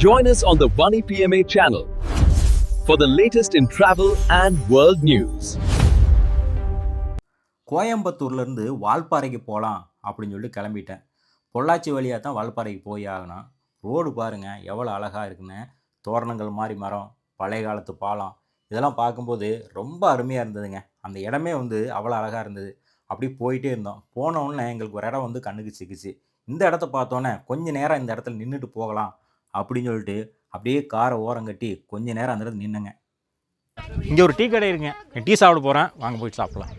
Join us on the Vani PMA channel for the latest in travel and world news. கோயம்புத்தூர்லேருந்து வால்பாறைக்கு போகலாம் அப்படின்னு சொல்லி கிளம்பிட்டேன். பொள்ளாச்சி வழியாக தான் வால்பாறைக்கு போய் ஆகணும். ரோடு பாருங்கள் எவ்வளோ அழகாக இருக்குன்னு. தோரணங்கள் மாதிரி மரம், பழைய காலத்து பாலம் இதெல்லாம் பார்க்கும்போது ரொம்ப அருமையாக இருந்ததுங்க. அந்த இடமே அவ்வளோ அழகாக இருந்தது. அப்படி போயிட்டே இருந்தோம். போனோடனே எங்களுக்கு ஒரு இடம் கண்ணுக்கு சிக்கிச்சு. இந்த இடத்த பார்த்தோன்னே கொஞ்ச நேரம் இந்த இடத்துல நின்றுட்டு போகலாம் அப்படின்னு சொல்லிட்டு அப்படியே காரை ஓரங்கட்டி கொஞ்ச நேரம் அந்த இடத்துல நின்னுங்க. இங்கே ஒரு டீ கடை இருக்குங்க. டீ சாப்பிட போகிறேன், வாங்க போயிட்டு சாப்பிட்லாம்.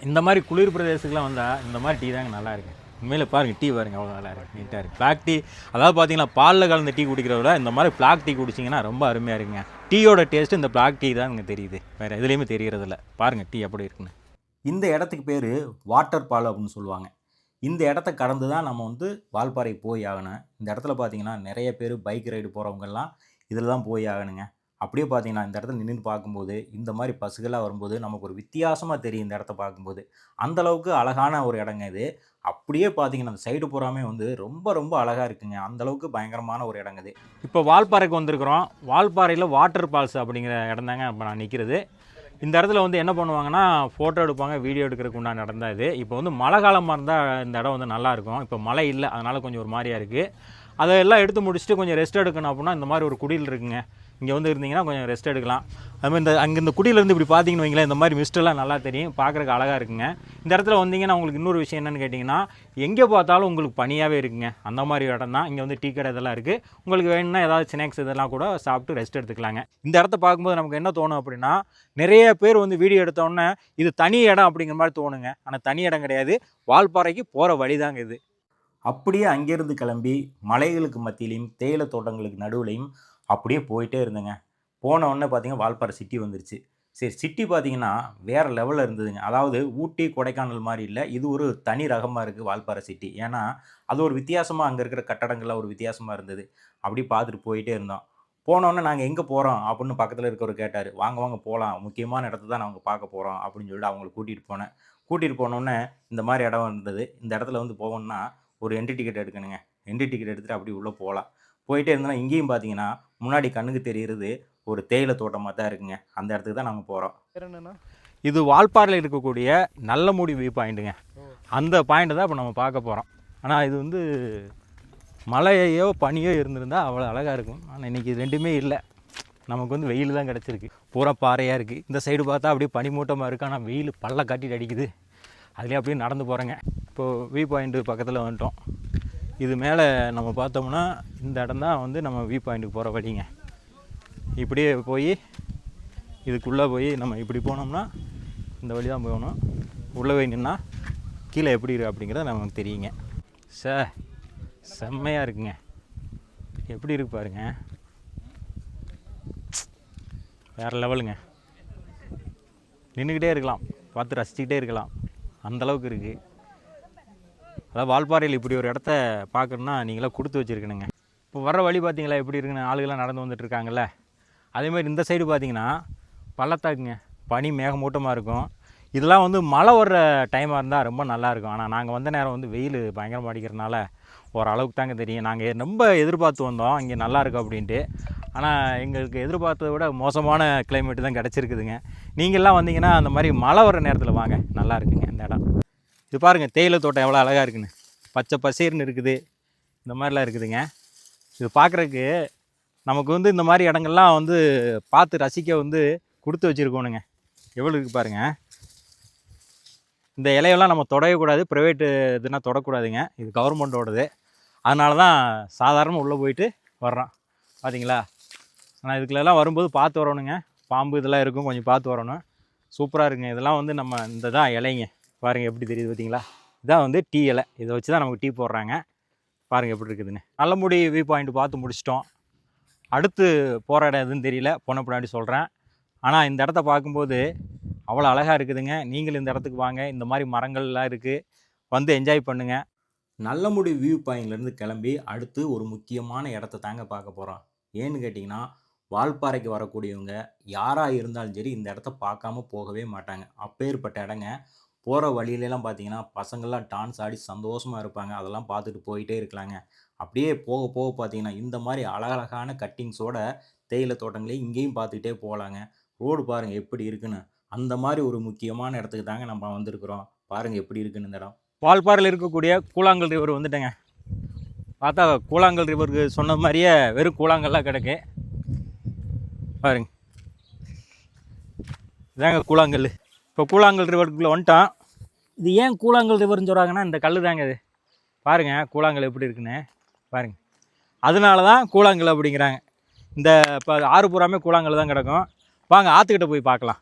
இந்த மாதிரி குளிர் பிரதேசத்துக்குலாம் வந்தால் இந்த மாதிரி டீ தாங்க நல்லா இருக்குது. உண்மையில் பாருங்கள், டீ பாருங்கள் அவ்வளோ நல்லா இருக்குது, நீட்டாக இருக்குது. பிளாக் டீ, அதாவது பார்த்தீங்கன்னா பாலில் கலந்த டீ குடிக்கிறத விட இந்த மாதிரி பிளாக் டீ குடிச்சிங்கன்னா ரொம்ப அருமையாக இருக்குங்க. டீயோட டேஸ்ட்டு இந்த பிளாக் டீ தான் இங்கே தெரியுது, வேறு எதுலேயுமே தெரிகிறதில்ல. பாருங்கள் டீ எப்படி இருக்குன்னு. இந்த இடத்துக்கு பேர் வாட்டர் ஃபால் அப்படின்னு சொல்லுவாங்க. இந்த இடத்த கடந்து தான் நம்ம வால்பாறைக்கு போய் ஆகணும். இந்த இடத்துல பார்த்தீங்கன்னா நிறைய பேர் பைக் ரைடு போகிறவங்கெல்லாம் இதில் தான் போய் ஆகணுங்க. அப்படியே பார்த்தீங்கன்னா இந்த இடத்துல நின்று பார்க்கும்போது இந்த மாதிரி பசுகளாக வரும்போது நமக்கு ஒரு வித்தியாசமாக தெரியும். இந்த இடத்த பார்க்கும்போது அந்தளவுக்கு அழகான ஒரு இடங்க இது. அப்படியே பார்த்தீங்கன்னா அந்த சைடு பூராமே ரொம்ப ரொம்ப அழகாக இருக்குங்க. அந்தளவுக்கு பயங்கரமான ஒரு இடங்க இது. இப்போ வால்பாறைக்கு வந்திருக்கிறோம். வால்பாறையில் வாட்டர் ஃபால்ஸ் அப்படிங்கிற இடம் தாங்க இப்போ நான் நிற்கிறது. இந்த இடத்துல என்ன பண்ணுவாங்கன்னா ஃபோட்டோ எடுப்பாங்க, வீடியோ எடுக்கிறதுக்கு உண்டான இடம் தான் இது. இப்போ மழை காலமாக இருந்தால் இந்த இடம் நல்லாயிருக்கும். இப்போ மழை இல்லை, அதனால் கொஞ்சம் ஒரு மாதிரியாக இருக்குது. அதெல்லாம் எடுத்து முடிச்சுட்டு கொஞ்சம் ரெஸ்ட் எடுக்கணும் அப்படின்னா இந்த மாதிரி ஒரு குடியில் இருக்குங்க. இங்கே இருந்தீங்கன்னா கொஞ்சம் ரெஸ்ட் எடுக்கலாம். அதுமாதிரி அங்கே இந்த குடியிலேருந்து இப்படி பார்த்தீங்கன்னு வைங்களேன், இந்த மாதிரி மிஸ்டெல்லாம் நல்லா தெரியும், பார்க்குறக்கு அழகாக இருக்குங்க. இந்த இடத்துல வந்தீங்கன்னா உங்களுக்கு இன்னொரு விஷயம் என்னென்னு கேட்டிங்கன்னா, எங்கே பார்த்தாலும் உங்களுக்கு பனியாகவே இருக்குங்க. அந்த மாதிரி இடம் தான். இங்கே டீ கடை இதெல்லாம் இருக்குது. உங்களுக்கு வேணும்னா ஏதாவது ஸ்நாக்ஸ் இதெல்லாம் கூட சாப்பிட்டு ரெஸ்ட் எடுத்துக்கலாங்க. இந்த இடத்த பார்க்கும்போது நமக்கு என்ன தோணும் அப்படின்னா, நிறைய பேர் வீடியோ எடுத்தோடனே இது தனி இடம் அப்படிங்கிற மாதிரி தோணுங்க. ஆனால் தனி இடம் கிடையாது, வால்பாறைக்கு போகிற வழி தாங்க இது. அப்படியே அங்கேருந்து கிளம்பி மலைகளுக்கு மத்தியிலையும் தேயிலை தோட்டங்களுக்கு நடுவுலையும் அப்படியே போயிட்டே இருந்தேங்க. போனவுடனே பார்த்தீங்கன்னா வால்பாறை சிட்டி வந்துருச்சு. சரி, சிட்டி பார்த்தீங்கன்னா வேறு லெவலில் இருந்ததுங்க. அதாவது ஊட்டி, கொடைக்கானல் மாதிரி இல்லை, இது ஒரு தனி ரகமாக இருக்குது வால்பாறை சிட்டி. ஏன்னா அது ஒரு வித்தியாசமாக, அங்கே இருக்கிற கட்டடங்கள்லாம் ஒரு வித்தியாசமாக இருந்தது. அப்படி பார்த்துட்டு போயிட்டே இருந்தோம். போனோடனே நாங்கள் எங்கே போகிறோம் அப்படின்னு பக்கத்தில் இருக்கிறவர் கேட்டார். வாங்க வாங்க போகலாம், முக்கியமான இடத்த தான் நாங்கள் பார்க்க போகிறோம் அப்படின்னு சொல்லிட்டு அவங்களை கூட்டிகிட்டு போனேன். கூட்டிகிட்டு போனோடனே இந்த மாதிரி இடம் இருந்தது. இந்த இடத்துல போகணுன்னா ஒரு என்ட்ரி டிக்கெட் எடுக்கணுங்க. என்ட்ரி டிக்கெட் எடுத்துகிட்டு அப்படி உள்ளே போகலாம். போயிட்டே இருந்தோன்னா இங்கேயும் பார்த்தீங்கன்னா முன்னாடி கண்ணுக்கு தெரிகிறது ஒரு தேயிலை தோட்டமாக தான் இருக்குங்க. அந்த இடத்துக்கு தான் நாங்கள் போகிறோம். என்னென்னா இது வால்பாறையில் இருக்கக்கூடிய நல்லமுடி வியூ பாயிண்ட்டுங்க. அந்த பாயிண்ட்டை தான் இப்போ நம்ம பார்க்க போகிறோம். ஆனால் இது மழையோ பனியோ இருந்திருந்தால் அவ்வளோ அழகாக இருக்கும். ஆனால் இன்றைக்கி இது ரெண்டுமே இல்லை. நமக்கு வெயில் தான் கிடச்சிருக்கு. பூரா பாறையாக இருக்குது. இந்த சைடு பார்த்தா அப்படியே பனிமூட்டமாக இருக்குது. ஆனால் வெயில் பல்ல காட்டிட்டு அடிக்குது. அதுலேயே அப்படியே நடந்து போகிறேங்க. இப்போது வியூ பாயிண்ட்டு பக்கத்தில் வந்துட்டோம். இது மேலே நம்ம பார்த்தோம்னா இந்த இடம் தான் நம்ம வியூ பாயிண்ட்டுக்கு போகிற வழிங்க. இப்படியே போய் இதுக்குள்ளே போய் நம்ம இப்படி போனோம்னா இந்த வழி தான் போகணும். உள்ளே போய் நின்னா கீழே எப்படி இருக்குது அப்படிங்கிறத நமக்கு தெரியுங்க. செம்மையாக இருக்குங்க. எப்படி இருக்கு பாருங்க, வேறு லெவலுங்க. நின்றுக்கிட்டே இருக்கலாம், பார்த்து ரசிச்சுக்கிட்டே இருக்கலாம், அந்தளவுக்கு இருக்குது. அதாவது வால்பாறையில் இப்படி ஒரு இடத்த பார்க்கணுன்னா நீங்களாம் கொடுத்து வச்சுருக்கணுங்க. இப்போ வர வழி பார்த்தீங்களா எப்படி இருக்குன்னு, ஆளுகள்லாம் நடந்து வந்துட்டுருக்காங்கல்ல. அதேமாதிரி இந்த சைடு பார்த்தீங்கன்னா பள்ளத்தாக்குங்க. பனி மேகமூட்டமாக இருக்கும். இதெல்லாம் மழை வர்ற டைமாக இருந்தால் ரொம்ப நல்லாயிருக்கும். ஆனால் நாங்கள் வந்த நேரம் வெயில் பயங்கரமாக அடிக்கிறனால ஓரளவுக்கு தாங்க தெரியும். நாங்கள் ரொம்ப எதிர்பார்த்து வந்தோம் இங்கே நல்லாயிருக்கும் அப்படின்ட்டு. ஆனால் எங்களுக்கு எதிர்பார்த்ததை விட மோசமான கிளைமேட்டு தான் கிடச்சிருக்குதுங்க. நீங்கள்லாம் வந்தீங்கன்னா அந்த மாதிரி மழை வர்ற நேரத்தில் வாங்க, நல்லா இருக்குங்க இந்த இடம். இது பாருங்கள், தேயிலை தோட்டம் எவ்வளோ அழகாக இருக்குன்னு, பச்சை பசேர்னு இருக்குது. இந்த மாதிரிலாம் இருக்குதுங்க. இது பார்க்குறதுக்கு நமக்கு இந்த மாதிரி இடங்கள்லாம் பார்த்து ரசிக்க கொடுத்து வச்சுருக்கோனுங்க. எவ்வளோ இருக்குது பாருங்கள். இந்த இலையெல்லாம் நம்ம தொடக்கூடாது, ப்ரைவேட்டு இதுனா தொடக்கூடாதுங்க. இது கவர்மெண்ட்டோடது. அதனால தான் சாதாரணமாக உள்ளே போயிட்டு வர்றோம். பார்த்தீங்களா? ஆனால் இதுக்குள்ளெல்லாம் வரும்போது பார்த்து வரணுங்க. பாம்பு இதெல்லாம் இருக்கும், கொஞ்சம் பார்த்து வரணும். சூப்பராக இருக்குங்க. இதெல்லாம் நம்ம இந்த தான் இலைங்க. பாருங்கள் எப்படி தெரியுது பார்த்தீங்களா? இதான் டீ இலை. இதை வச்சு தான் நமக்கு டீ போடுறாங்க. பாருங்கள் எப்படி இருக்குதுன்னு. நல்லமுடி வியூ பாயிண்ட் பார்த்து முடிச்சிட்டோம். அடுத்து போகிற இடம் எதுன்னு தெரியல, போன பின்னாடி சொல்கிறேன். ஆனால் இந்த இடத்த பார்க்கும்போது அவ்வளோ அழகாக இருக்குதுங்க. நீங்களும் இந்த இடத்துக்கு வாங்க. இந்த மாதிரி மரங்கள்லாம் இருக்குது, என்ஜாய் பண்ணுங்கள். நல்லமுடி வியூ பாயிண்ட்லேருந்து கிளம்பி அடுத்து ஒரு முக்கியமான இடத்த தாங்க பார்க்க போகிறோம். ஏன்னு கேட்டிங்கன்னா, வால்பாறைக்கு வரக்கூடியவங்க யாராக இருந்தாலும் சரி இந்த இடத்த பார்க்காம போகவே மாட்டாங்க. அப்பேற்பட்ட இடங்க. போகிற வழியிலலாம் பார்த்தீங்கன்னா பசங்கள்லாம் டான்ஸ் ஆடி சந்தோஷமாக இருப்பாங்க. அதெல்லாம் பார்த்துட்டு போயிட்டே இருக்கலாங்க. அப்படியே போக போக பார்த்தீங்கன்னா இந்த மாதிரி அழகழகான கட்டிங்ஸோட தேயிலை தோட்டங்களையும் இங்கேயும் பார்த்துக்கிட்டே போகலாங்க. ரோடு பாருங்க எப்படி இருக்குன்னு. அந்த மாதிரி ஒரு முக்கியமான இடத்துக்கு தாங்க நம்ம வந்திருக்கிறோம். பாருங்க எப்படி இருக்குன்னு இந்த இடம். வால்பாறையில் இருக்கக்கூடிய கூழாங்கல் ரிவர் வந்துட்டேங்க. பார்த்தா கூழாங்கல் ரிவருக்கு சொன்ன மாதிரியே வெறும் கூழாங்கல்லாம் கிடக்கு பாருங்க. இதாங்க கூழாங்கல். இப்போ கூழாங்கல் ரிவருக்குள்ளே வந்துட்டோம். இது ஏன் கூழாங்கல் ரிவர்னு சொல்கிறாங்கன்னா இந்த கல் தாங்க இது. பாருங்கள் கூழாங்கல் எப்படி இருக்குன்னு பாருங்கள். அதனால தான் கூழாங்கல் அப்படிங்கிறாங்க. இந்த இப்போ ஆறு பூராமே கூழாங்கல் தான் கிடக்கும். வாங்க ஆற்றுக்கிட்ட போய் பார்க்கலாம்.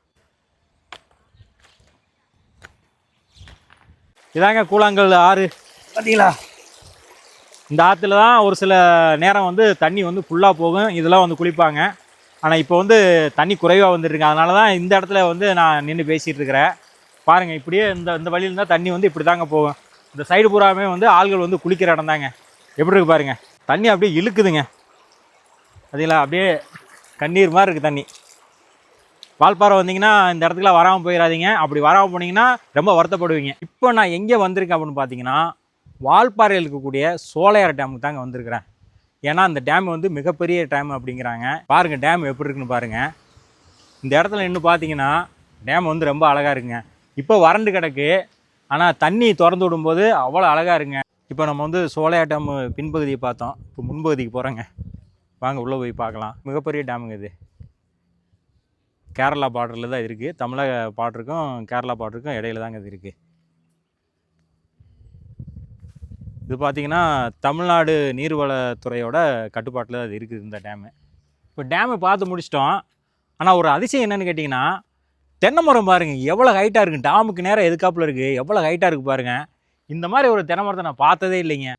இதாங்க கூழாங்கல் ஆறு பார்த்தீங்களா. இந்த ஆற்றுல தான் ஒரு சில நேரம் வந்து தண்ணி வந்து ஃபுல்லாக போகும். இதெல்லாம் வந்து குளிப்பாங்க. ஆனால் இப்போ வந்து தண்ணி குறைவாக வந்துட்டுருக்கு. அதனால தான் இந்த இடத்துல வந்து நான் நின்று பேசிகிட்டு இருக்கிறேன். பாருங்கள் இப்படியே இந்த வழியில் இருந்தால் தண்ணி வந்து இப்படி தாங்க போகும். இந்த சைடு பூராமே வந்து ஆள்கள் வந்து குளிக்கிற இடம் தாங்க. எப்படி இருக்குது பாருங்கள். தண்ணி அப்படியே இழுக்குதுங்க. அதில் அப்படியே கண்ணீர் மாதிரி இருக்குது தண்ணி. வால்பாறை வந்தீங்கன்னா இந்த இடத்துக்குலாம் வராமல் போயிடாதீங்க. அப்படி வராமல் போனீங்கன்னா ரொம்ப வருத்தப்படுவீங்க. இப்போ நான் எங்கே வந்திருக்கேன் அப்படின்னு பார்த்தீங்கன்னா வால்பாறையில் இருக்கக்கூடிய சோலையார் டேமுக்கு தாங்க வந்திருக்கிறேன். ஏன்னா அந்த டேம் வந்து மிகப்பெரிய டேம் அப்படிங்கிறாங்க. பாருங்கள் டேம் எப்படி இருக்குன்னு பாருங்கள். இந்த இடத்துல நின்று பார்த்தீங்கன்னா டேம் வந்து ரொம்ப அழகாக இருக்குங்க. இப்போ வறண்டு கிடக்கு. ஆனால் தண்ணி திறந்து விடும்போது அவ்வளோ அழகாக இருக்குங்க. இப்போ நம்ம வந்து சோலையார் டேம் பின்பகுதியை பார்த்தோம். இப்போ முன்பகுதிக்கு போகிறோங்க. வாங்க உள்ளே போய் பார்க்கலாம். மிகப்பெரிய டேமுங்க இது. கேரளா பார்டரில் தான் இருக்குது. தமிழக பார்டருக்கும் கேரளா பார்டருக்கும் இடையில தாங்க இது இருக்குது. இது பார்த்திங்கன்னா தமிழ்நாடு நீர்வளத்துறையோட கட்டுப்பாட்டில் தான் அது இருக்குது இந்த டேமு. இப்போ டேமை பார்த்து முடிச்சிட்டோம். ஆனால் ஒரு அதிசயம் என்னென்னு கேட்டிங்கன்னா தென்னை மரம் பாருங்கள் எவ்வளோ ஹைட்டாக இருக்குது. டேமுக்கு நேரம் எதுக்காப்பில் இருக்குது. எவ்வளோ ஹைட்டாக இருக்குது பாருங்கள். இந்த மாதிரி ஒரு தென்னை மரத்தை நான் பார்த்ததே இல்லைங்க.